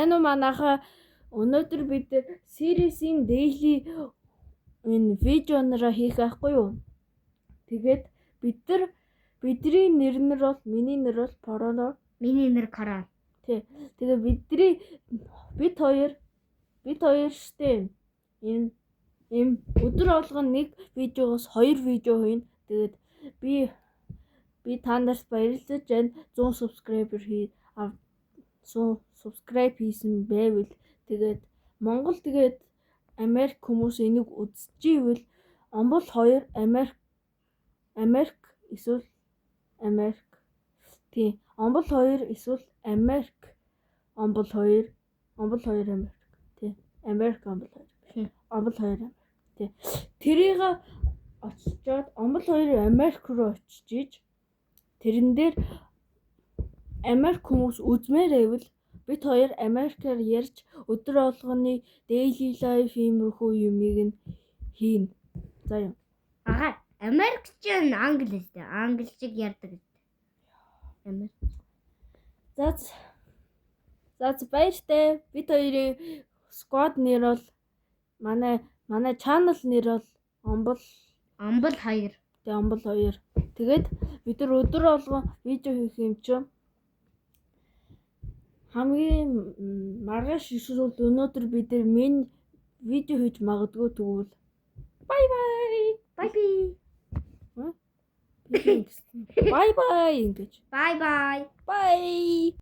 Энэ манайха өнөөдөр бид series-ийн daily энэ видеоноор хийх байхгүй юу? Тэгээд бидний нэр нь бол миний нэр бол Пороно, миний нэр Каран. Тэгээ бид хоёр штэ ийм өдөр болгон нэг видеогоос 2 видео хийнэ. Тэгээд би та нарт баярлаж байна. 100 subscribe хийсэн байвал тэгээд Монгол тэгээд Америк хүмүүс энийг үзчихвэл Омбол 2 Америк эсвэл Америк. Тийм. Омбол 2 эсвэл Америк. Омбол 2 Америк. Тийм. Америк Омбол 2. Омбол 2 Америк. Тийм. Тэрийг очичоод Омбол 2 Америк руу очиж тэрэн дээр Америк хүмүүс үзмээр байвал бид хоёр Америкаар ярьж өдөр болгоны daily life иймэрхүү юмыг нь хийнэ. За юу. Америкч нь англитэй. Англичиг ярьдаг. Америк. За баяртай. Бид хоёрын squad нэр бол манай channel нэр бол Омбол 2. Тэгээ Омбол 2. Тэгээд бид нар өдөр болгон видео хийх юм чинь хамгийн маргааш эсвэл өнөөдөр бид нар минь видео хийж магадгүй тэгвэл бай бай ингэж. Bye.